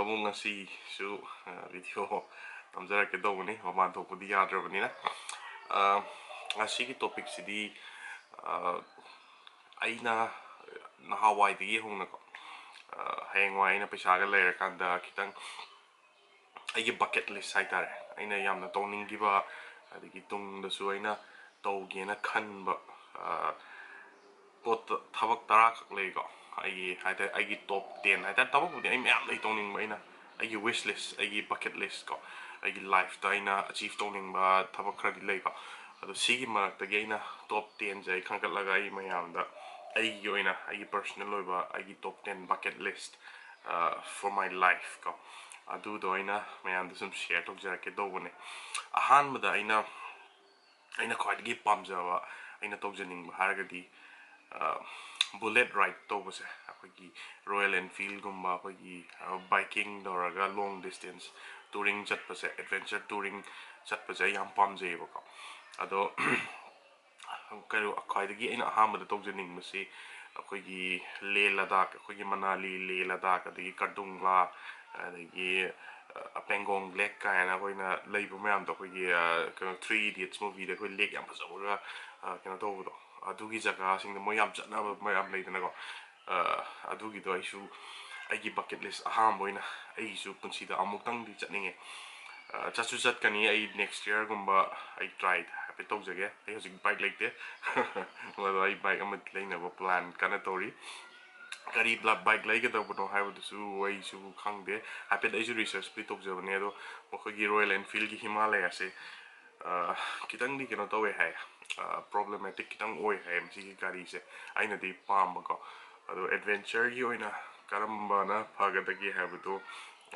ꯑꯃꯨꯛ ꯉꯁꯤꯁꯨ ꯚꯤꯗꯤꯑꯣ ꯅꯝꯖꯔꯛꯀꯦ ꯇꯧꯕꯅꯤ ꯃꯄꯥꯟ ꯊꯣꯛꯄꯗꯤ ꯌꯥꯗ꯭ꯔꯕꯅꯤꯅ ꯉꯁꯤꯒꯤ ꯇꯣꯄꯤꯛꯁꯤꯗꯤ ꯑꯩꯅ ꯅꯍꯥꯟꯋꯥꯏꯗꯒꯤ ꯍꯧꯅꯀꯣ ꯍꯌꯦꯡꯋꯥꯏ ꯑꯩꯅ ꯄꯩꯁꯥꯒ ꯂꯩꯔꯀꯥꯟꯗ ꯈꯤꯇꯪ ꯑꯩꯒꯤ ꯕꯀꯦꯠ ꯂꯤꯁ ꯍꯥꯏꯇꯥꯔꯦ ꯑꯩꯅ ꯌꯥꯝꯅ ꯇꯧꯅꯤꯡꯈꯤꯕ ꯑꯗꯒꯤ ꯇꯨꯡꯗꯁꯨ ꯑꯩꯅ ꯇꯧꯒꯦꯅ ꯈꯟꯕ ꯄꯣꯠꯇ ꯊꯕꯛ 10 ꯈꯛ ꯂꯩꯀꯣ ꯑꯩꯒꯤ ꯇꯣꯞ 10 ꯍꯥꯏꯇꯥꯔꯦ ꯊꯕꯛꯄꯨꯗꯤ ꯑꯩ ꯃꯌꯥꯝ ꯂꯩ ꯇꯧꯅꯤꯡꯕ ꯑꯩꯅ ꯑꯩꯒꯤ ꯋꯤꯁ ꯂꯤꯁ ꯑꯩꯒꯤ ꯕꯀꯦꯠ ꯂꯤꯁ ꯀꯣ ꯑꯩꯒꯤ ꯂꯥꯏꯐꯇ ꯑꯩꯅ ꯑꯆꯤꯞ ꯇꯧꯅꯤꯡꯕ ꯊꯕꯛ ꯈꯔꯗꯤ ꯂꯩꯀꯣ ꯑꯗꯣ ꯁꯤꯒꯤ ꯃꯔꯛꯇꯒꯤ ꯑꯩꯅ ꯇꯣꯞ 10ꯁꯦ ꯑꯩ ꯈꯟꯒꯠꯂꯒ ꯑꯩ ꯃꯌꯥꯝꯗ ꯑꯩꯒꯤ ꯑꯣꯏꯅ ꯑꯩꯒꯤ ꯄꯔꯁꯣꯅꯦꯜ ꯑꯣꯏꯕ ꯑꯩꯒꯤ ꯇꯣꯞ 10 bucket list four my life ꯀꯣ ꯑꯗꯨꯗꯣ ꯑꯩꯅ ꯃꯌꯥꯝꯗ ꯁꯨꯝ ꯁꯦꯌꯔ ꯇꯧꯖꯔꯛꯀꯦ ꯇꯧꯕꯅꯦ ꯑꯍꯥꯟꯕꯗ ꯑꯩꯅ ꯈ꯭ꯋꯥꯏꯗꯒꯤ ꯄꯥꯝꯖꯕ ꯑꯩꯅ ꯇꯧꯖꯅꯤꯡꯕ ꯍꯥꯏꯔꯒꯗꯤ ꯕꯨꯂꯦꯠ ꯔꯥꯏഡ് ꯇꯧꯕꯁꯦ ꯑꯩꯈꯣꯏꯒꯤ ꯔꯣꯌꯦꯜ ꯑꯦꯟꯐꯤꯜꯒꯨꯝꯕ ꯑꯩꯈꯣꯏꯒꯤ ꯕꯥꯏꯀꯤꯡ ꯇꯧꯔꯒ ꯂꯣꯡ ꯗꯤꯁꯇꯦꯟꯁ ꯇꯨꯔꯤꯡ ꯆꯠꯄꯁꯦ ꯑꯦꯗꯚꯦꯟꯆꯔ ꯇꯨꯔꯤꯡ ꯆꯠꯄꯁꯦ ꯑꯩ ꯌꯥꯝ ꯄꯥꯝꯖꯩꯌꯦꯕꯀꯣ ꯑꯗꯣ ꯈ꯭ꯋꯥꯏꯗꯒꯤ ꯑꯩꯅ ꯑꯍꯥꯟꯕꯗ ꯇꯧꯖꯅꯤꯡꯕꯁꯤ ꯑꯩꯈꯣꯏꯒꯤ ꯂꯦ ꯂꯗꯥꯛ ꯑꯩꯈꯣꯏꯒꯤ ꯃꯅꯥꯂꯤ ꯂꯦ ꯂꯗꯥꯛ ꯑꯗꯒꯤ ꯀꯔꯗꯨꯡꯂꯥ ꯑꯗꯒꯤ ꯄꯦꯡꯒꯣꯡ ꯂꯦꯛ ꯀꯥꯏꯅ ꯑꯩꯈꯣꯏꯅ ꯂꯩꯕ ꯃꯌꯥꯝꯗꯣ ꯑꯩꯈꯣꯏꯒꯤ ꯀꯩꯅꯣ 3 Idiots ꯃꯨꯚꯤꯗ ꯑꯩꯈꯣꯏ ꯂꯦꯛ ꯌꯥꯝ ꯐꯖꯕꯒ ꯀꯩꯅꯣ ꯇꯧꯕꯗꯣ ꯑꯗꯨꯒꯤ ꯖꯒꯥꯁꯤꯡꯗ ꯃꯣꯏ ꯌꯥꯝ ꯆꯠꯅꯕ ꯃꯌꯥꯝ ꯂꯩꯗꯅꯀꯣ ꯑꯗꯨꯒꯤꯗꯣ ꯑꯩꯁꯨ ꯑꯩꯒꯤ ꯕꯀꯦꯠ ꯂꯤꯁ ꯑꯍꯥꯟꯕ ꯑꯣꯏꯅ ꯑꯩꯒꯤꯁꯨ ꯄꯨꯟꯁꯤꯗ ꯑꯃꯨꯛꯇꯪꯗꯤ ꯆꯠꯅꯤꯡꯉꯦ ꯆꯠꯁꯨ ꯆꯠꯀꯅꯤ ꯑꯩ ꯅꯦꯛꯁ ꯌꯔꯒꯨꯝꯕ ꯑꯩ ꯇ꯭ꯔꯥꯏ ꯍꯥꯏꯐꯦꯠ ꯇꯧꯖꯒꯦ ꯑꯩ ꯍꯧꯖꯤꯛ ꯕꯥꯏꯛ ꯂꯩꯇꯦ ꯑꯗꯣ ꯑꯩ ꯕꯥꯏꯛ ꯑꯃ ꯂꯩꯅꯕ ꯄ꯭ꯂꯥꯟ ꯀꯟꯅ ꯇꯧꯔꯤ ꯀꯔꯤ ꯕꯥꯏꯛ ꯂꯩꯒꯗꯧꯕꯅꯣ ꯍꯥꯏꯕꯗꯨꯁꯨ ꯑꯩꯁꯨ ꯈꯪꯗꯦ ꯍꯥꯏꯐꯦꯠ ꯑꯩꯁꯨ ꯔꯤꯁꯔꯁꯄꯨꯗꯤ ꯇꯧꯖꯕꯅꯦ ꯑꯗꯣ ꯃꯈꯣꯏꯒꯤ ꯔꯣꯌꯦꯜ ꯑꯦꯟꯐꯤꯜꯒꯤ ꯍꯤꯃꯥꯂꯌꯥꯁꯦ ꯈꯤꯇꯪꯗꯤ ꯀꯩꯅꯣ ꯇꯧꯋꯦ ꯍꯥꯏ ꯄ꯭ꯔꯣꯕ꯭ꯂꯦꯃꯦꯇꯤꯛ ꯈꯤꯇꯪ ꯑꯣꯏ ꯍꯥꯏ ꯃꯁꯤꯒꯤ ꯒꯥꯔꯤꯁꯦ ꯑꯩꯅꯗꯤ ꯄꯥꯝꯕꯀꯣ ꯑꯗꯣ ꯑꯦꯗꯚꯦꯟꯆꯔꯒꯤ ꯑꯣꯏꯅ ꯀꯔꯝꯕꯅ ꯐꯒꯗꯒꯦ ꯍꯥꯏꯕꯗꯣ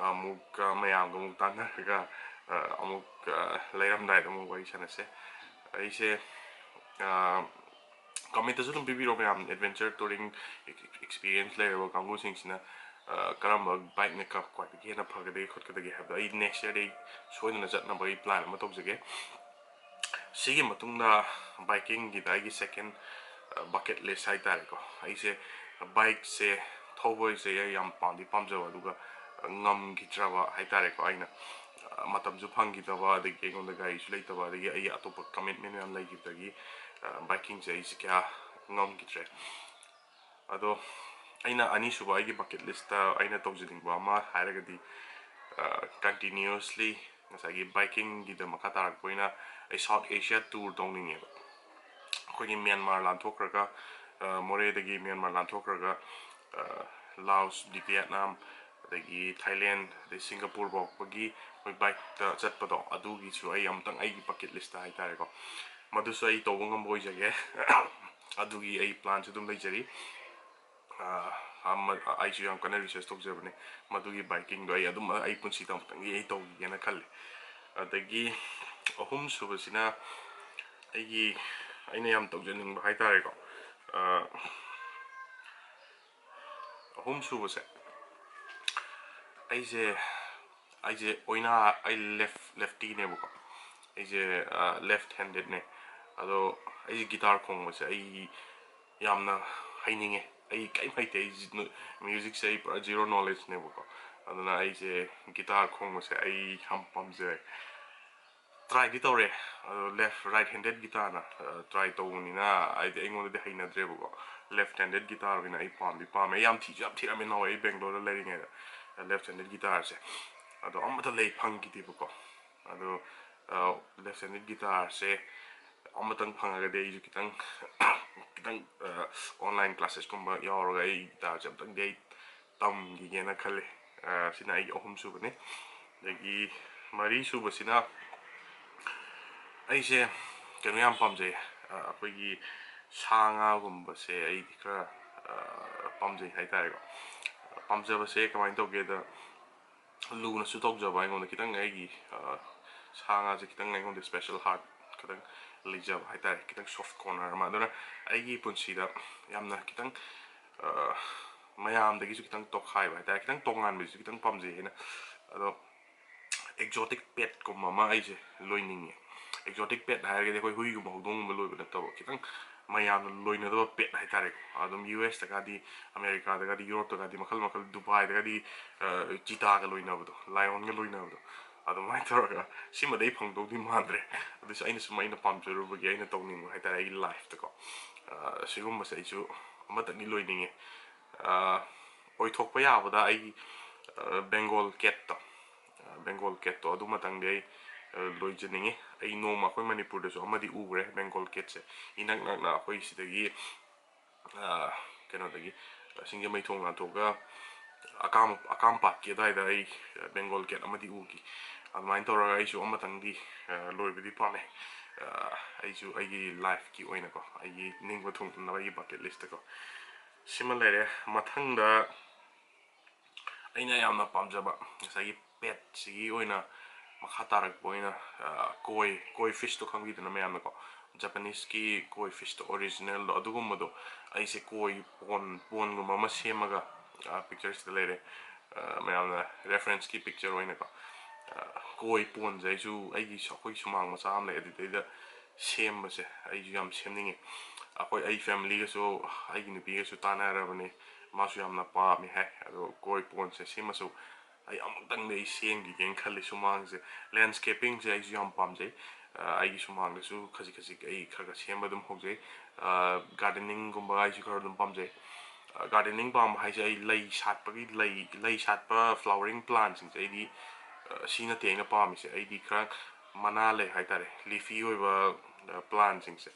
ꯑꯃꯨꯛ ꯃꯌꯥꯝꯒ ꯑꯃꯨꯛ ꯇꯥꯟꯅꯔꯒ ꯑꯃꯨꯛ ꯂꯩꯔꯝꯗꯥꯏꯗ ꯑꯃꯨꯛ ꯋꯥꯔꯤ ꯁꯥꯟꯅꯁꯦ ꯑꯩꯁꯦ ꯀꯃꯦꯟꯇꯁꯨ ꯑꯗꯨꯝ ꯄꯤꯕꯤꯔꯣ ꯃꯌꯥꯝ ꯑꯦꯗꯚꯦꯟꯆꯔ ꯇꯨꯔꯤꯡ ꯑꯦꯛꯁꯄꯤꯔꯤꯌꯦꯟꯁ ꯂꯩꯔꯕ ꯀꯥꯡꯕꯨꯁꯤꯡꯁꯤꯅ ꯀꯔꯝꯕ ꯕꯥꯏꯛꯅ ꯈ꯭ꯋꯥꯏꯗꯒꯤ ꯍꯦꯟꯅ ꯐꯒꯗꯒꯦ ꯈꯣꯠꯀꯗꯒꯦ ꯍꯥꯏꯕꯗꯣ ꯑꯩ ꯅꯦꯛꯁ ꯌꯔꯗꯩ ꯁꯣꯏꯗꯅ ꯆꯠꯅꯕ ꯑꯩ ꯄ꯭ꯂꯥꯟ ꯑꯃ ꯇꯧꯖꯒꯦ ꯁꯤꯒꯤ ꯃꯇꯨꯡꯗ ꯕꯥꯏꯀꯤꯡꯒꯤꯗ ꯑꯩꯒꯤ ꯁꯦꯀꯦꯟ ꯕꯀꯦꯠ ꯂꯤꯁ ꯍꯥꯏꯇꯥꯔꯦꯀꯣ ꯑꯩꯁꯦ ꯕꯥꯏꯛꯁꯦ ꯊꯧꯕꯁꯦ ꯑꯩ ꯌꯥꯝ ꯄꯥꯝꯖꯕ ꯑꯗꯨꯒ ꯉꯝꯈꯤꯗ꯭ꯔꯕ ꯍꯥꯏꯇꯥꯔꯦꯀꯣ ꯑꯩꯅ ꯃꯇꯝꯁꯨ ꯐꯪꯈꯤꯗꯕ ꯑꯗꯒꯤ ꯑꯩꯉꯣꯟꯗ ꯒꯥꯔꯤꯁꯨ ꯂꯩꯇꯕ ꯑꯗꯒꯤ ꯑꯩ ꯑꯇꯣꯞꯄ ꯀꯃꯤꯠꯃꯦꯟ ꯃꯌꯥꯝ ꯂꯩꯈꯤꯕꯗꯒꯤ ꯕꯥꯏꯀꯤꯡꯁꯦ ꯑꯩꯁꯦ ꯀꯌꯥ ꯉꯝꯈꯤꯗ꯭ꯔꯦ ꯑꯗꯣ ꯑꯩꯅ ꯑꯅꯤꯁꯨꯕ ꯑꯩꯒꯤ ꯕꯀꯦꯠ ꯂꯤꯁꯇ ꯑꯩꯅ ꯇꯧꯖꯅꯤꯡꯕ ꯑꯃ ꯍꯥꯏꯔꯒꯗꯤ ꯀꯟꯇꯤꯅ꯭ꯌꯨꯁꯂꯤ ꯉꯁꯥꯏꯒꯤ ꯕꯥꯏꯀꯤꯡꯒꯤꯗ ꯃꯈꯥ ꯇꯥꯔꯛꯄ ꯑꯣꯏꯅ ꯑꯩ ꯁꯥꯎꯠ ꯑꯦꯁꯤꯌꯥ ꯇꯨꯔ ꯇꯧꯅꯤꯡꯉꯦꯕ ꯑꯩꯈꯣꯏꯒꯤ ꯃ꯭ꯌꯥꯟꯃꯥꯔ ꯂꯥꯟꯊꯣꯛꯈ꯭ꯔꯒ ꯃꯣꯔꯦꯗꯒꯤ ꯃ꯭ꯌꯥꯟꯃꯥꯔ ꯂꯥꯟꯊꯣꯛꯈ꯭ꯔꯒ ꯂꯥꯎꯁ ꯚꯤꯌꯦꯠꯅꯥꯝ ꯑꯗꯒꯤ ꯊꯥꯏꯂꯦꯟ ꯑꯗꯩ ꯁꯤꯡꯒꯥꯄꯨꯔ ꯐꯥꯎꯕꯒꯤ ꯃꯣꯏ ꯕꯥꯏꯛꯇ ꯆꯠꯄꯗꯣ ꯑꯗꯨꯒꯤꯁꯨ ꯑꯩ ꯑꯃꯨꯛꯇꯪ ꯑꯩꯒꯤ ꯕꯀꯦꯠ ꯂꯤꯁꯇ ꯍꯥꯏꯇꯥꯔꯦꯀꯣ ꯃꯗꯨꯁꯨ ꯑꯩ ꯇꯧꯕ ꯉꯝꯕ ꯑꯣꯏꯖꯒꯦ ꯑꯗꯨꯒꯤ ꯑꯩ ꯄ꯭ꯂꯥꯟꯁꯨ ꯑꯗꯨꯝ ꯂꯩꯖꯔꯤ ꯑꯩꯁꯨ ꯌꯥꯝ ꯀꯟꯅ ꯔꯤꯁꯔꯁ ꯇꯧꯖꯕꯅꯦ ꯃꯗꯨꯒꯤ ꯕꯥꯏꯀꯤꯡꯗꯣ ꯑꯩ ꯑꯗꯨꯝ ꯑꯩ ꯄꯨꯟꯁꯤꯗ ꯑꯃꯨꯛꯇꯪꯗꯤ ꯑꯩ ꯇꯧꯒꯦꯅ ꯈꯜꯂꯦ ꯑꯗꯒꯤ ꯑꯍꯨꯝ ꯁꯨꯕꯁꯤꯅ ꯑꯩꯅ ꯌꯥꯝ ꯇꯧꯖꯅꯤꯡꯕ ꯍꯥꯏꯇꯥꯔꯦꯀꯣ ꯑꯍꯨꯝ ꯁꯨꯕꯁꯦ ꯑꯩꯁꯦ ꯑꯩ ꯂꯦꯐꯇꯤꯅꯦꯕꯀꯣ ꯑꯩꯁꯦ ꯂꯦꯐ ꯍꯦꯟꯗꯦꯗꯅꯦ ꯑꯗꯣ ꯑꯩꯁꯦ ꯒꯤꯇꯥꯔ ꯈꯣꯡꯕꯁꯦ ꯑꯩ ꯌꯥꯝꯅ ꯍꯩꯅꯤꯡꯉꯦ ꯑꯩ ꯀꯔꯤꯝ ꯍꯩꯇꯦ ꯃ꯭ꯌꯨꯖꯤꯛꯁꯦ ꯑꯩ ꯄꯨꯔꯥ ꯖꯤꯔꯣ ꯅꯣꯂꯦꯖꯅꯦꯕꯀꯣ ꯑꯗꯨꯅ ꯑꯩꯁꯦ ꯒꯤꯇꯥꯔ ꯈꯣꯡꯕꯁꯦ ꯑꯩ ꯌꯥꯝ ꯄꯥꯝꯖꯩ ꯇ꯭ꯔꯥꯏꯗꯤ ꯇꯧꯔꯦ ꯑꯗꯣ ꯔꯥꯏꯠ ꯍꯦꯟꯗꯦड ꯒꯤꯇꯥꯔꯅ ꯇ꯭ꯔꯥꯏ ꯇꯧꯕꯅꯤꯅ ꯑꯩꯉꯣꯟꯗꯗꯤ ꯍꯩꯅꯗ꯭ꯔꯦꯕꯀꯣ ꯂꯦꯐ ꯍꯦꯟꯗꯦड ꯒꯤꯇꯥꯔ ꯑꯣꯏꯅ ꯑꯩ ꯄꯥꯝꯃꯦ ꯌꯥꯝ ꯊꯤꯔꯝꯃꯦ ꯅꯍꯥꯟꯋꯥꯏ ꯑꯩ ꯕꯦꯡꯒ꯭ꯂꯣꯔꯗ ꯂꯩꯔꯤꯉꯩꯗ ꯂꯦꯐ ꯍꯦꯟꯗꯦड ꯒꯤꯇꯥꯔꯁꯦ ꯑꯗꯣ ꯑꯃꯠꯇ ꯐꯪꯈꯤꯗꯦꯕꯀꯣ ꯑꯗꯣ ꯂꯦꯐ ꯍꯦꯟꯗꯦड ꯒꯤꯇꯥꯔꯁꯦ ꯑꯃꯇꯪ ꯐꯪꯉꯒꯗꯤ ꯑꯩꯁꯨ ꯈꯤꯇꯪ ꯑꯣꯟꯂꯥꯏꯟ ꯀ꯭ꯂꯥꯁꯦꯁꯀꯨꯝꯕ ꯌꯥꯎꯔꯒ ꯑꯩ ꯒꯤꯇꯥꯔꯁꯦ ꯑꯃꯇꯪꯗꯤ ꯑꯩ ꯇꯝꯈꯤꯒꯦꯅ ꯈꯜꯂꯦ ꯁꯤꯅ ꯑꯩꯒꯤ ꯑꯍꯨꯝ ꯁꯨꯕꯅꯤ ꯑꯗꯒꯤ ꯃꯔꯤ ꯁꯨꯕꯁꯤꯅ ꯑꯩꯁꯦ ꯀꯩꯅꯣ ꯌꯥꯝ ꯄꯥꯝꯖꯩ ꯑꯩꯈꯣꯏꯒꯤ ꯁꯥ ꯉꯥꯒꯨꯝꯕꯁꯦ ꯑꯩꯗꯤ ꯈꯔ ꯄꯥꯝꯖꯩ ꯍꯥꯏꯇꯥꯔꯦꯀꯣ ꯄꯥꯝꯖꯕꯁꯦ ꯀꯃꯥꯏꯅ ꯇꯧꯒꯦꯗ ꯂꯨꯅꯁꯨ ꯇꯧꯖꯕ ꯑꯩꯉꯣꯟꯗ ꯈꯤꯇꯪ ꯑꯩꯒꯤ ꯁꯥ ꯉꯥꯁꯦ ꯈꯤꯇꯪ ꯑꯩꯉꯣꯟꯗ ꯁ꯭ꯄꯦꯁꯦꯜ ꯍꯥꯔꯠ ꯈꯤꯇꯪ ꯂꯩꯖꯕ ꯍꯥꯏꯇꯥꯔꯦ ꯈꯤꯇꯪ ꯁꯣꯐ ꯀꯣꯔꯅꯔ ꯑꯃ ꯑꯗꯨꯅ ꯑꯩꯒꯤ ꯄꯨꯟꯁꯤꯗ ꯌꯥꯝꯅ ꯈꯤꯇꯪ ꯃꯌꯥꯝꯗꯒꯤꯁꯨ ꯈꯤꯇꯪ ꯇꯣꯈꯥꯏꯕ ꯍꯥꯏꯇꯥꯔꯦ ꯈꯤꯇꯪ ꯇꯣꯉꯥꯟꯕꯁꯨꯈꯤꯇꯪ ꯄꯥꯝꯖꯩ ꯑꯩꯅ ꯑꯗꯣ ꯑꯦꯛꯖꯣꯇꯤꯛ ꯄꯦꯠꯀꯨꯝꯕ ꯑꯃ ꯑꯩꯁꯦ ꯂꯣꯏꯅꯤꯡꯉꯦ ꯑꯦꯛꯖꯣꯇꯤꯛ ꯄꯦꯠ ꯍꯥꯏꯔꯒꯗꯤ ꯑꯩꯈꯣꯏ ꯍꯨꯏꯒꯨꯝꯕ ꯍꯧꯗꯣꯡꯒꯨꯝꯕ ꯂꯣꯏꯕ ꯅꯠꯇꯕ ꯈꯤꯇꯪ mayamna loinadaba pet haitare adum US tagadi America tagadi Europe tagadi makal makal Dubai tagadi cheetah ga loinabdo lion ga loinabdo adum mai taraga sima dei phangdodi mandre adus aina suma aina pamjuru bagi aina tawning haitare ai life ta ko sigum masai chu amata ni loininge oi thokpa yabada ai Bengal cat to Bengal cat to aduma tangdei loijaninge ai noma khoi Manipur da so amadi ugre Bengal cat se inak nak na khoi sidagi keno dagi singe mai thong na toga akam pat ke dai dai Bengal cat amadi ugi admain tora ai su amatangdi loibidi pame ai su ai life ki oina ko ai ningwa thong na ai bucket list ko similar mathangda aina yamna pamjaba sagi pet sigi oina makha tarak boina koi fish to khangi dana mayamna ko Japanese ki koi fish to original do adugumado aise koi pon guma ma semaga pictures de lere mayamna reference ki picture oina ko koi pon jai su aigi sokoi sumang ma sam le edida sem se aigi yam semninge akoi ai family ga so aigi ni bi ga su tanara bane masu yamna pa mi he ado koi pon se simasu ai amtang nei sengi gen khali sumang se landscaping je ai yam pam je ai sumang le su khaji khaji ai khaga semba dum hok je gardening gumba ai su khar dum pam je gardening pam hai je ai lei shat pa gi lei shat pa flowering plants je di sina teng na pam se ai di khra Manali-leh hai tare leafy oi ba plants se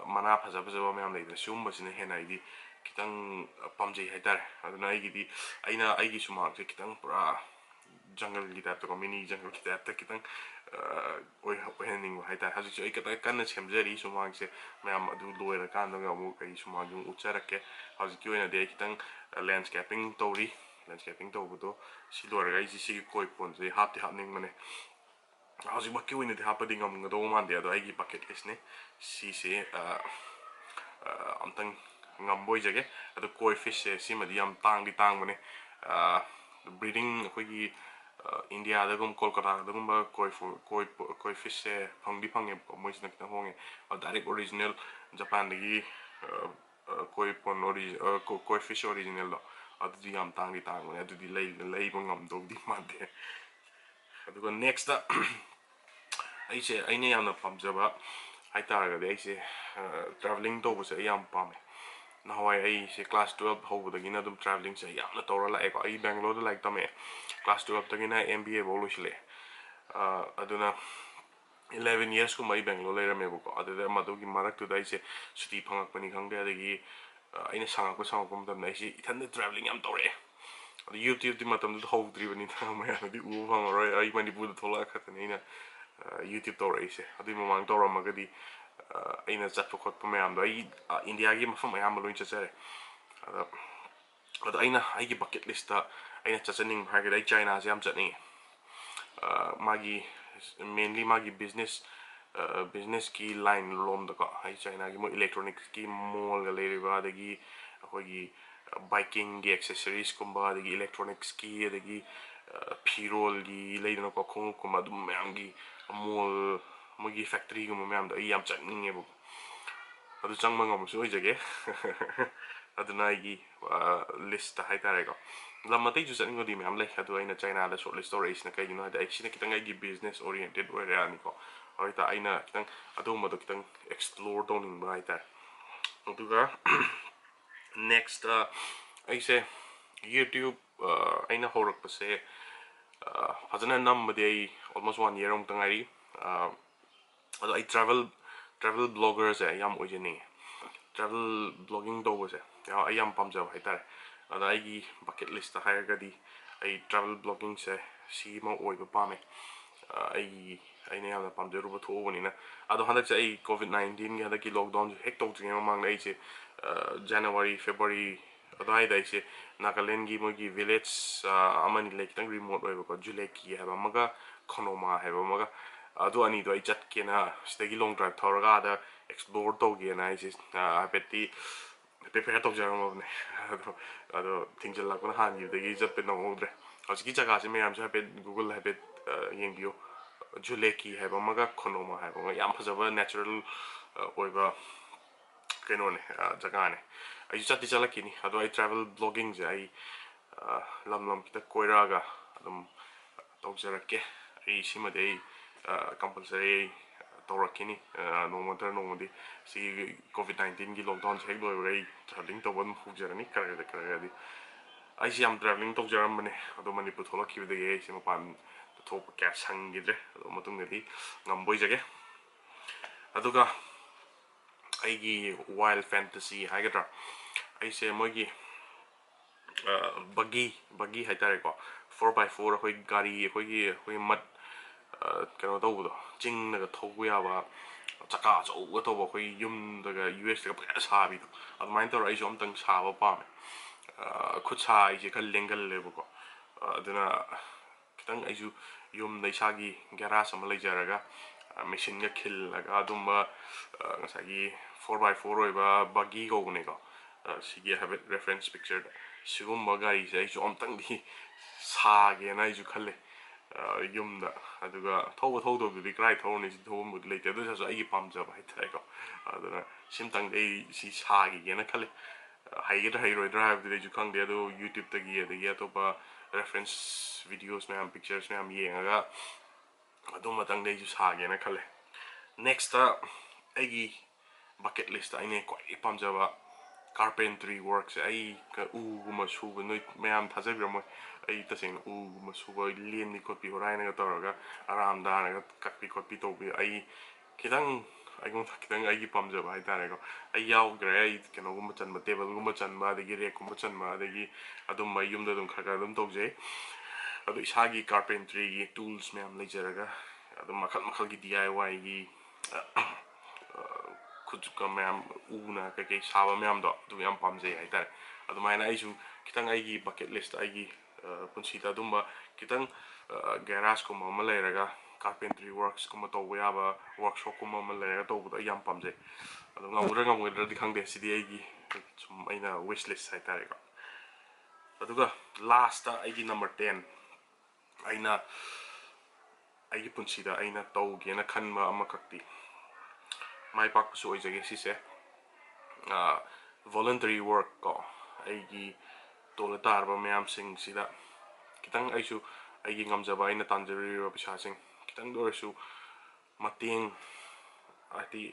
mana phaja phaja ba myam nei da sum ba sine hena ai di kitang pamjai haitare aduna aigi aina aigi sumang se kitang pura jungle gi type to mini jungle gi type ta kitang oi hening haitare haji ai kata kan semjari sumang se mayam adu loira kan da mu kai sumang jung ucharake haji ki oina de kitang landscaping to budo si loira gai si koi pon se hapti hapning mane haji makki oina de hapading am ngado man de ado aigi bucket list ne si se amtang ngamboi jage ado koi fish se simadi yam tang di tang mane breeding khoi India da gum Kolkata da gum ba koi fish se phangdi phange moi sina kita honge direct original Japan gi koi pon koi fish original lo adu di yam tang di tang mane adu di lei bangam do di made adu next da aise aine yamna pamjaba haitaraga de aise traveling to bu se yam pame nahawai ai se class 12 hobudagina dum traveling se yamna tora la eko ai Bangalore like tame class 12 tagina MBA bolusile aduna 11 years ko mai Bangalore le rame ko adada madugi marak tu dai se suti phangak pani khangde adagi aina sangak ko dam nai se ithan traveling yam tore adu YouTube di matam du hobdri bani tha ma ya di u phang roi ai mani bu thola khatani na YouTube tore se adu mamang tora magadi aina chatpa khotpa mayam do ai India gi mafam ayam loin chachere ada aina aigi bucket list ta aina chachaning bhage dai China se am chani magi mainly magi business ki line lom da ka ai China gi mo electronics ki mall ga le ba da gi akoi gi biking gi accessories kumba da gi electronics ki da gi pirol gi leidana ko khong kuma dum mayam gi mall mogi factory gum mayam da yam changning ebo adu changmang am so jage aduna gi list ta haitare ko lamate ju changing di mayam le adu aina China la short list stories na kai you know da actually kitang gi business oriented or ani ko aita aina kitang adu mo do kitang explore doning ba haitare aduga next I say YouTube aina horak pa se fazana nam de almost 1 year ong tangari ado I travel bloggers yam ojeni travel blogging do se ya I am pamja haitare ada ai bucket list ha ga di I travel blogging se si mo oi ba pame ai ne yam pamja ru ba tho woni na ado handak se ai COVID-19 ga da ki lockdown hek to jing mang nei se January February adai dai se Nagaland gi mo gi village amani like tang remote oi ba July ki ha ba maga khonoma ha ba maga adu ani do ai chat ke na stegi long drive thorga da explore to ge na is apeti prepare to jang mo ne ado tingjal la ko han yu de gi jat pe no odre hauski jaga se me am sa pe Google ha pe yeng bio July ki ha ba maga khonoma ha ba yam phaja ba natural oi ba ꯀꯩꯅꯣꯅꯦ ꯖꯒꯥꯅꯦ ꯑꯩꯁꯨ ꯆꯠꯇꯤ ꯆꯠꯂꯛꯈꯤꯅꯤ ꯑꯗꯣ ꯑꯩ travel ꯕ꯭ꯂꯣꯒꯤꯡꯁꯦ ꯑꯩ ꯂꯝ ꯂꯝ ꯈꯤꯇ ꯀꯣꯏꯔꯛꯑꯒ ꯑꯗꯨꯝ ꯇꯧꯖꯔꯛꯀꯦ ꯑꯩ ꯁꯤꯃꯗꯤ ꯑꯩ ꯀꯝꯄꯜꯁꯔꯤ ꯇꯧꯔꯛꯈꯤꯅꯤ ꯅꯣꯡꯃ ꯅꯣꯡꯃꯗꯤ ꯁꯤꯒꯤ ꯀꯣꯚꯤꯗ-19ꯒꯤ ꯂꯣꯛꯗꯥꯎꯟꯁꯦ ꯍꯦꯛ ꯂꯣꯏꯕꯒ ꯑꯩ ꯇ꯭ꯔꯥꯚꯦꯂꯤꯡ ꯇꯧꯕ ꯑꯗꯨꯝ ꯍꯧꯖꯔꯅꯤ ꯈꯔꯒꯗꯤ ꯑꯩꯁꯦ ꯌꯥꯝ ꯇ꯭ꯔꯥꯚꯦꯂꯤꯡ ꯇꯧꯖꯔꯝꯕꯅꯦ ꯑꯗꯣ ꯃꯅꯤꯄꯨꯔ ꯊꯣꯛꯂꯛꯈꯤꯕꯗꯒꯤ ꯑꯩꯁꯦ ꯃꯄꯥꯟ ꯊꯣꯛꯄ ꯀꯌꯥ ꯁꯪꯈꯤꯗ꯭ꯔꯦ ꯑꯗꯣ ꯃꯇꯨꯡꯗꯗꯤ ꯉꯝꯕ ꯑꯣꯏꯖꯒꯦ ꯑꯗꯨꯒ ꯑꯩꯒꯤ ꯋꯥꯏꯜ ꯐꯦꯟꯇꯁꯤ ꯍꯥꯏꯒꯗ꯭ꯔꯥ ꯑꯩꯁꯦ ꯃꯣꯏꯒꯤ ꯕꯒꯤ ꯍꯥꯏꯇꯥꯔꯦꯀꯣ 4x4 ꯑꯩꯈꯣꯏ ꯒꯥꯔꯤ ꯑꯩꯈꯣꯏꯒꯤ ꯃꯠ ꯀꯩꯅꯣ ꯇꯧꯕꯗꯣ ꯆꯤꯡꯅꯒ ꯊꯧꯕ ꯌꯥꯕ ꯆꯀꯥ ꯑꯆꯧꯕ ꯇꯧꯕ ꯑꯩꯈꯣꯏ ꯌꯨꯝꯗꯒ US ꯇꯒ ꯐꯖꯅ ꯁꯥꯕꯤꯗꯣ ꯑꯗꯨꯃꯥꯏꯅ ꯇꯧꯔꯒ ꯑꯩꯁꯨ ꯑꯝꯇꯪ ꯁꯥꯕ ꯄꯥꯝꯃꯦ ꯈꯨꯠ ꯁꯥ ꯑꯩꯁꯦ ꯈꯔ ꯂꯦꯡꯒꯜꯂꯦꯕꯀꯣ ꯑꯗꯨꯅ khitang aiju yum isagi garage ama leijaraga machine ga khillega adumba ngasagi 4x4 oiba buggy gogune ko sigi have reference picture sigumba gari se aiju amtang di saage na aiju khalle yumda aduga thodo bi krai thorni si thom leite adu sa ai pamja ba haitai ko aduna simtang dei si saage ge na khalle haigedra hairoidra habde ju khangde adu YouTube tagi adagi atopa reference videos ma'am pictures ma'am येंगा अदुम मतंग दे जु सागे ना खले next आइगी bucket list आइने क्वाइ पामजाबा carpentry works ai ka u guma suba noi ma'am थाजबिरम ai तसेंग u guma suba लेन नि कोपी होराइना ga तोरगा आराम दा ना कपी कोपी तोबी ai खिदंग आइगों खिदंग आइगी पामजाबा हाइ तारेको ai यावग्रे ai केनो गुमा चनबा टेबल गुमा चनबा अदगी रेक गुमा चनबा अदगी अदुम मै युमदा दुम खगा दुम तोजे अदु इसागी carpentry gi tools मैम लेजरगा अदु मखल की DIY gi खुजुका मैम उना के साबा मैम दो दु याम पामजे हाइतारे अदु माइना आइसु खितंग आइगी bucket list आइगी पुनसिता दुम्बा खितंग garage को मम लेरगा carpentry works को मतो याबा workshop को मम लेरगा तोबदा याम पामजे अदु ngam di khangde sidi आइगी sum aina wish list हाइतारे का अदुगा last आइगी number 10 aina aigi punsida aina tauge na khanma amakakti mai pak su oijage sise voluntary work ko aigi tola tarba mayam sing sida kitang aisu aigi ngamjaba aina tanjari ro pisa sing kitang dorsu mateng ati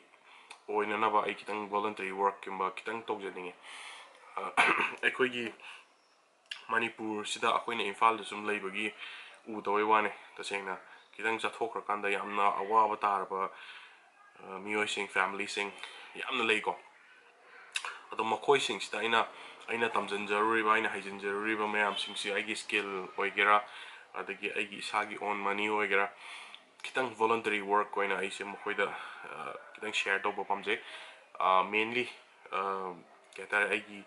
oina na ba ai kitang voluntary work kimba kitang tawjaninge aikoigi manipur sida akoina imphal da sum leibagi u doi wane tasengna kitang chathokra kanda yamna awaba tarba miyoi sing family sing yamna leiko ado makoi sing sida aina tamjan jaruri ba aina haijin jaruri ba mayam sing si aigi skill oigera adagi aigi isagi on money oigera kitang voluntary work koina aise makoida kitang share to pamje mainly ketare aigi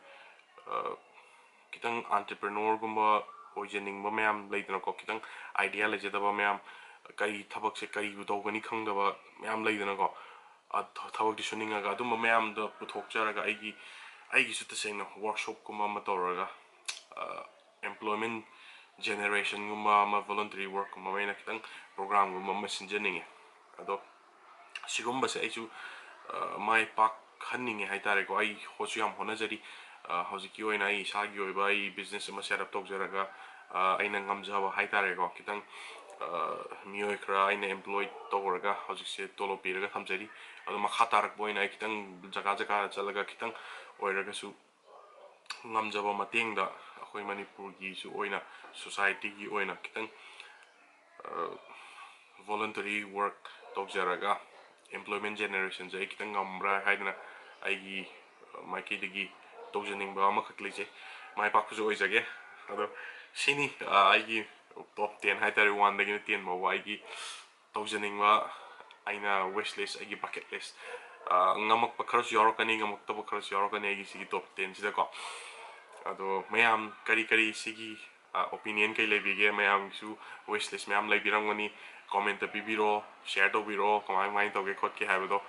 kitang entrepreneur gumba oijening ba mayam leidna ko kitang idea lejada ba mayam kai thabak se kai bu dogani khangdaba mayam leidna ko thabak di suninga ga dum mayam da puthok jaraga aigi su tasena workshop kuma ma toraga employment generation guma ma voluntary work kuma maina kitang program guma ma sinjeninge ado sigumba se aisu mai pak khanninge haitare ko ai hosu yam honajari hojiki oina ai sagi oiba ai business ma setup tokjaraga aina ngamjaba haitare ko kitang miyoi khra aina employed tawraga hojikse tolo piraga thamjari ado makha tarak boina ai kitang jaga chalaga kitang oiraga su ngamjaba matengda akhoi manipur gi su oina society gi oina kitang voluntary work tokjaraga employment generation jai kitang ngamra haidna aigi maiki digi tokjaning ba amakhakleje mai pakku jo oijage ado sini aigi top 10 haitare 1 dagi 10 ma aigi tokjaning ba aina wish list aigi bucket list ngamak pakharos yorokani ngamak to pakharos yorokani aigi sigi top 10 sida ko ado mayam kari sigi opinion kai lebige mayam su wish list mayam lebirangani comment ta bibiro share to biro kamai mai to ge khot ki haibo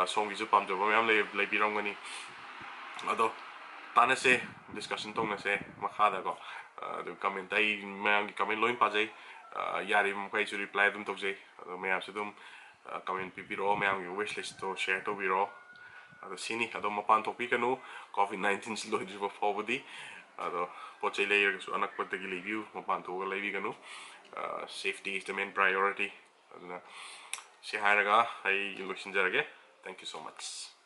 song gi ju pamjoba mayam lebirangani ado tanase discussion tong se makhada ko ado comment ai mayam gi comment loin pajai yari mkai chu reply dum tokjai ado mayam se dum comment bibiro mayam gi wish list to share to biro ꯑꯗꯣ ꯁꯤꯅꯤ ꯑꯗꯣ ꯃꯄꯥꯟ ꯊꯣꯛꯄꯤꯒꯅꯨ COVID-19 ꯂꯣꯏꯗ꯭ꯔꯤꯕ ꯐꯥꯎꯕꯗꯤ ꯑꯗꯣ ꯄꯣꯠ ꯆꯩ ꯂꯩꯔꯒꯁꯨ ꯑꯅꯛꯄꯗꯒꯤ ꯂꯩꯕꯤꯌꯨ ꯃꯄꯥꯟ ꯊꯣꯛꯑꯒ ꯂꯩꯕꯤꯒꯅꯨ ꯁꯦꯐꯇꯤ ꯏꯁ ꯗ ꯃꯦꯟ ꯄ꯭ꯔꯥꯏꯌꯣꯔꯤꯇꯤ ꯑꯗꯨꯅ ꯁꯤ ꯍꯥꯏꯔꯒ ꯑꯩ ꯂꯣꯏꯁꯤꯟꯖꯔꯒꯦ ꯊꯦꯡꯛ ꯌꯨ ꯁꯣ ꯃꯆ